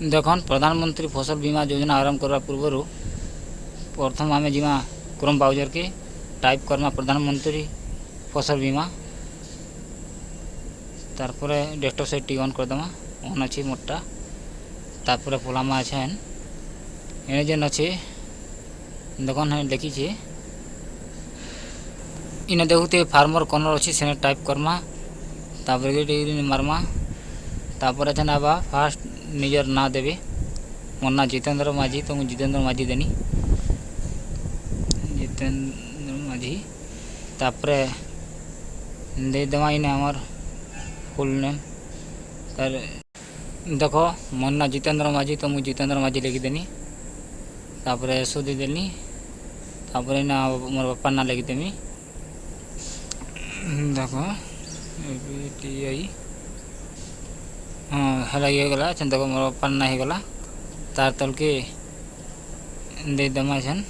देखन प्रधानमंत्री फसल बीमा योजना आरंभ करने पूर्व प्रथम आम जीमा क्रोम ब्राउजर के टाइप करना प्रधानमंत्री फसल बीमा तारपर डेस्कटॉप से टी ऑन करदमा ऑन अच्छी मोटा तारपर पोलामा अच्छे एने जेन अच्छे देखन है लिखी इने देखुते फार्मर कॉर्नर अच्छी से टाइप करमा तापर मारमा तापर अच्छा आबा फास्ट निजर ना देवे मोर ना जितेंद्र माझी तो मुझे जितेंद्र माझी देनी जितेंद्र माझी तापरे दे देवा इने हमार फुल नेम तार देखो मोर ना जितेंद्र माझी तो मुझे जितेंद्र माझी लिखी देनी तापरे एसो दे देनी तापरे ना मोर बापा ना लिखी देमी देखो टी हाँ है ये गला चंद देखो मोर बापा ना ही गला तार तल के दे दमा छन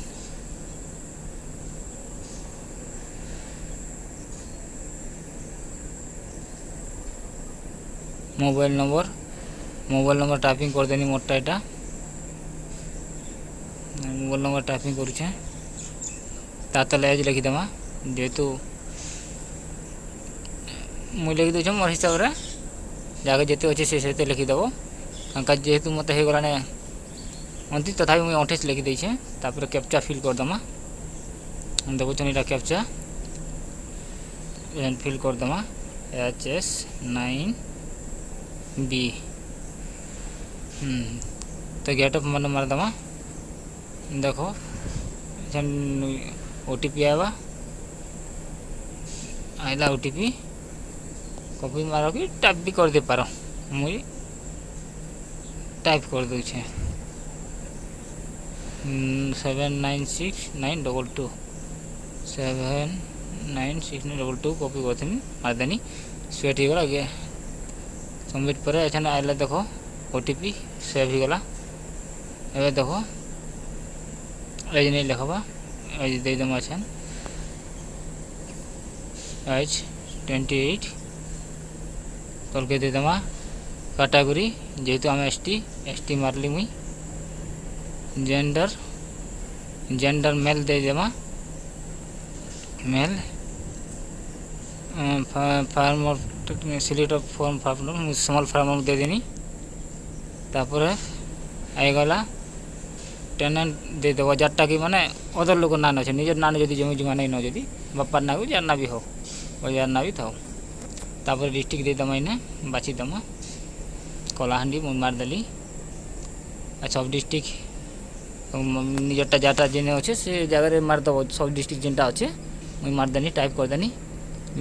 मोबाइल नंबर टाइपिंग कर देनी मोटा एटा मोबाइल नंबर टाइपिंग करुचे तातले एज लिखी देमा जेहेतु मुझे लिखी दूँ मोर हिसाब से जगह जिते अच्छे से लिखिदेव का जेहेतु मत हो गला 29 तथा मुझे 28 लिखी देछे तापर कैप्चा फिल करदमा देखुन यहाँ कैप्चा फिल करदमा HS9B तो गेट अप मन मारदमा देखो OTP आइला OTP कॉपी मारो कि टाइप भी कर दे पारो मुझे टाइप कर दूचे 796922 796922 कॉपी करती मारदेनी स्वेट हो गला सबमिट पर अच्छा आइला देखो OTP सेव हो गला ए देखो एज नहीं लिखबा एज दे दमा अच्छा एज 28 तल के दे दमा कैटेगरी जेहेतु आम एसटी मारली मुई जेंडर मेल दे देमा male farmer select form farmer small farmer दे देनी तापर आईगला टेनेंट दे देव जारटा कि माने अदर लोग नान अच्छे निजर नान जदि जमी जुमा नहीं न जदि बापार ना भी जार ना भी हो जार ना भी था तापर डिस्ट्रिक्ट दे दमा इन्हें बाची दमा कलाहांडी मुझे मारदेली सब डिस्ट्रिक्ट निजरटा जाटा जेने अच्छे से जगह मारदेव सब डिस्ट्रिक्ट जेनटा अच्छे मुझे मारदेनी टाइप करदेनी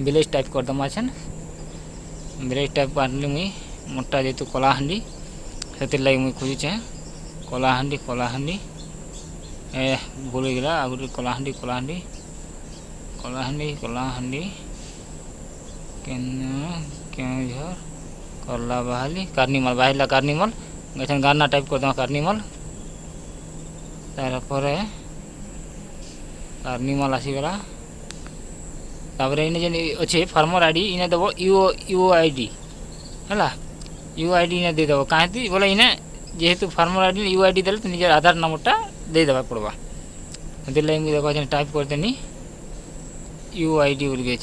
विलेज टाइप करदमा अच्छे विलेज टाइप मारली मुई मोटा जेहेतु कलाहांडी से लगे मुझे खोजुचे कलाहांडी कलाहांडी ए भूल गला आगुरी कलाहांडी कलाहांडी कलाहांडी कलाहांडी केझर करला बाहाली कार्निमल बाहिला कार्निमल गठन गाना टाइप कर दमा कार्निमल तारपर कार्निमल आसीगला तापर इन जेन अच्छे फार्मर आईडी इने देव UID है UID इने दे देव कहीं बोले इने जेहेतु फार्मर आईडी UID देले तो निजर आधार नंबरटा दे देवा पड़वा दिल्ली मुझे देखो टाइप करदेनी UID बोल गए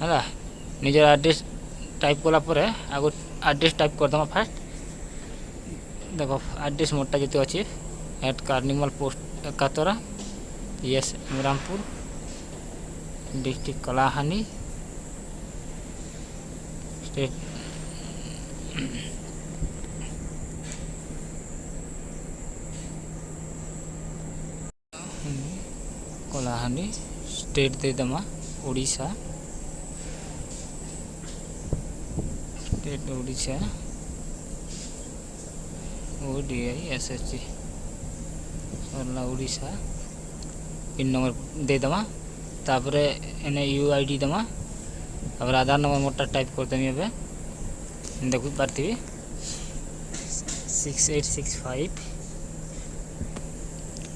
है निजर एड्रेस टाइप कलापर आगो एड्रेस टाइप करदमा फास्ट देखो एड्रेस मोटा जो अच्छे एट कार्निमल पोस्ट एकातरा यस इमरामपुर district Kalahandi state Kalahandi state दे दमा Odisha state Odisha ODISSC Odisha pin number दे दमा तापर एने UID दमा तापर आधार नंबर मोटा टाइप करदेमी ए देखु पार्थी 6865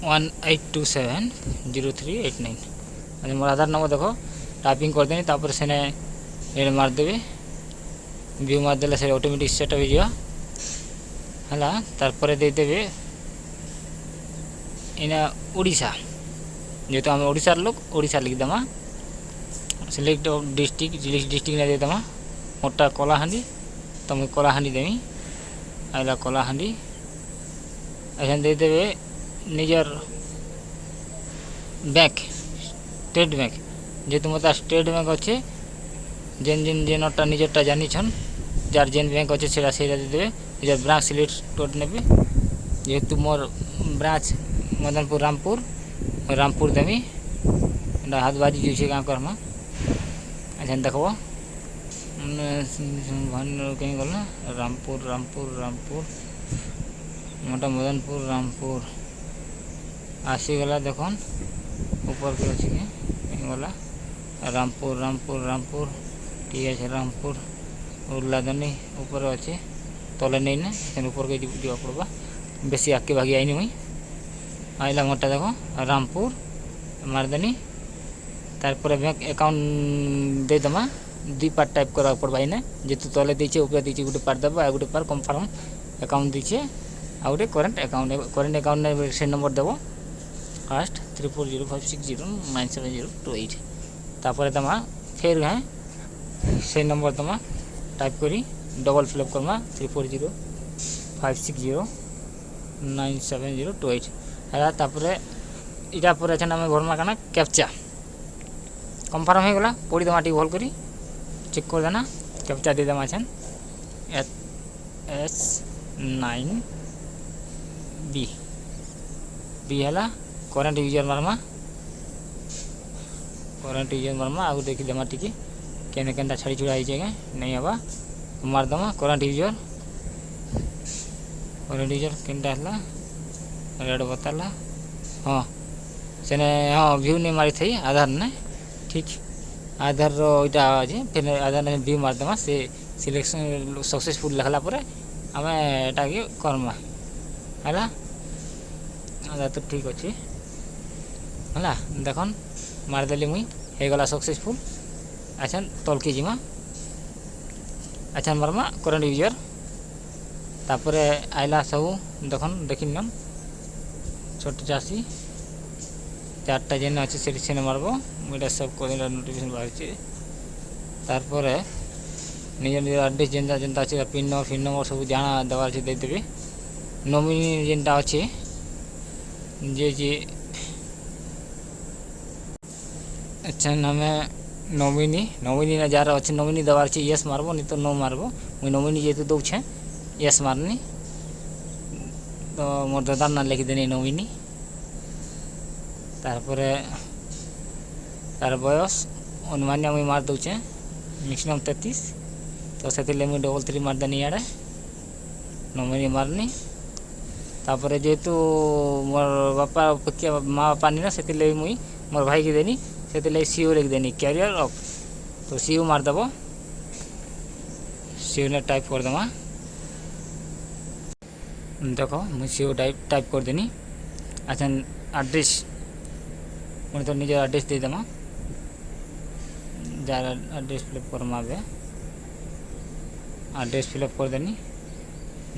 1827 0389 मोर आधार नंबर देखो टाइपिंग करदेनी तापर से मारदेवी व्यू मारदेले से ऑटोमेटिक सेट हो है तार देदेवे इना ओडिशा जेहेतु आम ओडिशार लोक ओडिशा लिखिदेमा सिलेक्ट डिस्ट्रिक्ट डिस्ट्रिक्ट ने देदेमा मोटा कलाहांडी तो मुझे कलाहांडी देवी आइला कलाहांडी ऐसा देदेवे निजर बैंक स्टेट बैंक जेहेतु मत स्टेट बैंक अच्छे जेन जेन जेनटा निजरटा जानी छन जार जेन बैंक अच्छे से देदेवे निजर ब्रांच सिलेक्ट ने जेहेतु मोर ब्रांच मदनपुर रामपुर देवी हाथ बाजी जो गाँव करमा अच्छा देखो कहीं गल रामपुर मोटा मदनपुर रामपुर आसीगला देख ऊपर के अच्छे कहीं गला रामपुर ठीक है रामपुर उर्लादनी ऊपर अच्छे तले नहीं ना ऊपर के जा पड़वा बेसी आगे भागी आईनी मुई आइला मोटा देखो रामपुर मारदेनी तारपर बैंक अकाउंट दे दमा दुई पार्ट टाइप करा पड़वा इने जेतु तले दीचे ऊपर दीचे गोटे पार्ट दबा आ गोटे पार्ट कन्फर्म अकाउंट दीचे आ गोटे करेंट अकाउंट ने से नंबर देव फास्ट 3405609708 तापर तमा फिर है से नंबर तमा टाइप करी डबल फिलअप करमा 3405609708 है तापर इटा पर अच्छा आम भरमा कना कैप्चा कन्फर्म हो गला पढ़ी दमा टी भल करी चेक कर देना कैप्चा दे दमा छन S9B है करेंट यूजर मारमा आगे देखी देमा टी केने केनटा छाड़ी छुड़ा है नहीं हवा मारदमा करेंट यूजर केनटा है रेड बताला हाँ से हाँ व्यू नहीं मारी थी आधार ने ठीक आधार रोटा अच्छे फिर आधार ने व्यू मारदेमा से सिलेक्शन सक्सेसफुल लिखला पर आम एटा कि करमा है आधार तो ठीक अच्छे है देखन मारदेली मुई हो गला सक्सेसफुल अच्छा तल के जीमा अच्छा मारमा करेंट यूजर तापर आइला सब देखन देखी नन छोट चाषी चार्टा जेन अच्छे से मारब मुझे सब नोटिफिकेशन बाहर तार निज निज एड्रेस जेनता जेनता अच्छे पिन नंबर सब जाना देवार अच्छे देदेवी नॉमिनी जेनटा अच्छे जे अच्छा नाम नॉमिनी ना जार अच्छे नॉमिनी देवार अच्छे यस मारब नहीं तो नो मारब मुझे नॉमिनी जेहेतु दौछे यस मारनी तो मोर दादार ना लिखिदेनी नॉमिनी तार बयस अनुमान्य मुझे मार दूचे मैक्सिमम 33 तो से मुझे 33 मारदेनी इे नॉमिनी मारनी तापर जेहेतु मोर बापा अपेक्षा माँ बापा नहीं ना से मुई मोर भाई की देनी से सीओ लिखदेनी कैरियर ऑफ तो सीओ मारदेव सीओ ने टाइप कर देमा देखो मुझे सीओ टाइप कर देनी अच्छा एड्रेस मुझे तो निज एड्रेस दे देमा जार एड्रेस फिलअप करमा एड्रेस फिलअप कर देनी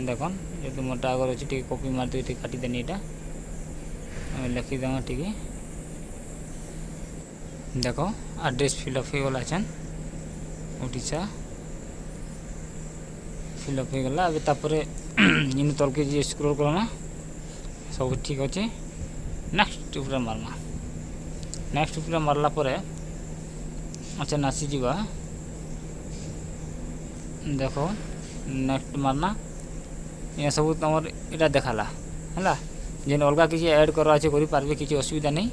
देखन जो मोटा आगर अच्छे टी कॉपी मारदे काटी देनी यहाँ लिखिदेमा टी देखो एड्रेस फिलअप हो गला छन ओडिशा फिलअप हो गला अब तापर इन तल के स्क्रॉल करना सब ठीक अच्छे नेक्स्ट ऊपर मारमा नेक्स्ट ऊपर मारला अच्छा नासी जीवा देखो नेक्स्ट मारना ये सब तुम इटा देखाला है जेन अलग किसी ऐड करवा अच्छे करें किसी असुविधा नहीं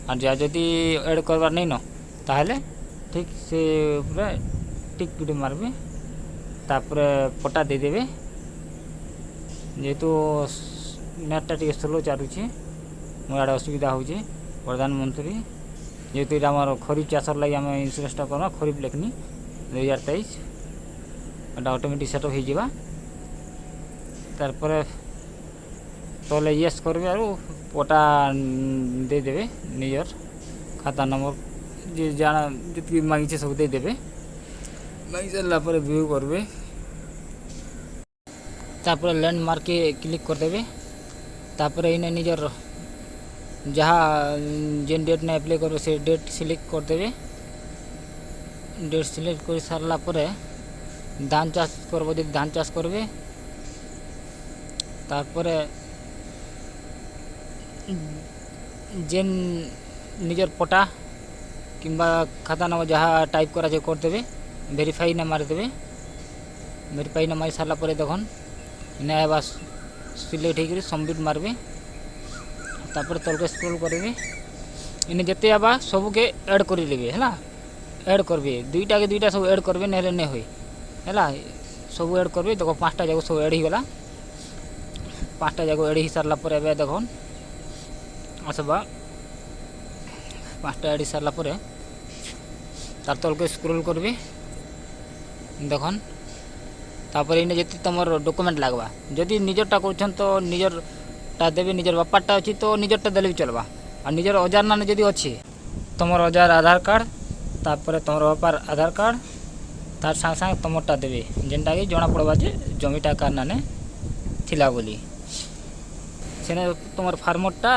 और जहाँ जदि ऐड करवार नहीं न ताहले ठीक से पूरा टिक गुटे मारबे तापर पटा देदेवे जेहेतु नेटटा टी स्लो चलुचे मोर असुविधा होचे प्रधानमंत्री जेहेतु यहाँ खरीफ चाषर लगे आम इन्सुरांसटा करवा खरीफ लेखनी 2023 ऑटोमेटिक सेटअप हो तारपर तले यस करबे आरो पटा दे देबे निजर खाता नंबर जे जाना जितकी मांगी सब दे देबे मांगी सारा पर व्यू करबे तापर लैंडमार्क के क्लिक करदेवे तापर इने निजर जहाँ जेन डेट ने अप्लाई कर से डेट सिलेक्ट करदेवे डेट सिलेक्ट कर सारा पर धान चाष करब जो धान चाष करबे तापर जेन निजर पटा किंबा खाता नंबर जहाँ टाइप करा करदेवे वेरीफाई ने मारिदेवे वेरीफाई ने मारी सारा पर देखन इना आवा सिलेक्ट होकर सबमिट मारबे तापर तलके स्क्रॉल करेंगे इने जिते आवा सबके ऐड कर देवे है ऐड करबे दुईटा के दुईटा सब ऐड करबे नहले नहीं हुई है सब ऐड करबे देखो 5टा जाक सब ऐड होगला 5टा जाक ऐड हो सारा पर देखन आसबा 5टा ऐड हो सारा पर तार तलके स्क्रॉल करबे देखन तापर इने जति तुमर डॉक्यूमेंट लगवा जदि निजरटा कर तो निजरटा देवे निजर बापाटा अच्छी तो निजरटा देले भी चलवा और निजर अजार ना जदि अच्छी तुमर अजार आधार कार्ड तापर तुमर बापार आधार कार्ड तार संग संग तुमरटा देवे जेनटा कि जना पड़वा जे जमीटा कार नाने थिला बोली सेने तुमर फार्मरटा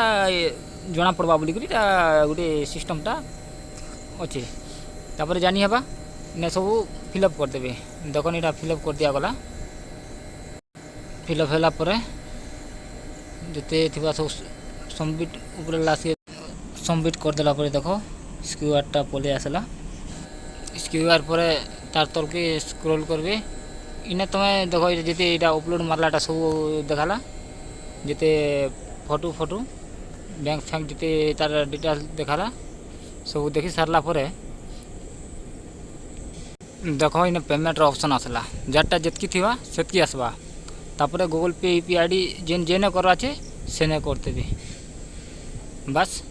जना पड़वा बोली गोटे सिस्टमटा अच्छे तापर जानी हेबा ने सब फिलअप करदेवे देखो यहाँ फिलअप कर दिया गला फिलअप होला पर जिते थिबा सब सबमिट ऊपर लास्ट सबमिट कर देला पर देखो स्क्यूआरटा पले आसला स्क्यूआर पर तार तल के स्क्रॉल करबे इने तुम्हें देखो जिते यहाँ अपलोड मारलाटा सब देखाला जिते फोटो फोटो बैंक फैंक जिते तार डिटेल्स देखाला सब देखी सारला पर देखो इन पेमेंट ऑप्शन आसला जाटा जितकी थी सेतकी आसवा तापर गूगल पे यूपीआई आईडी जेन जेने करवा से सेने करते बस।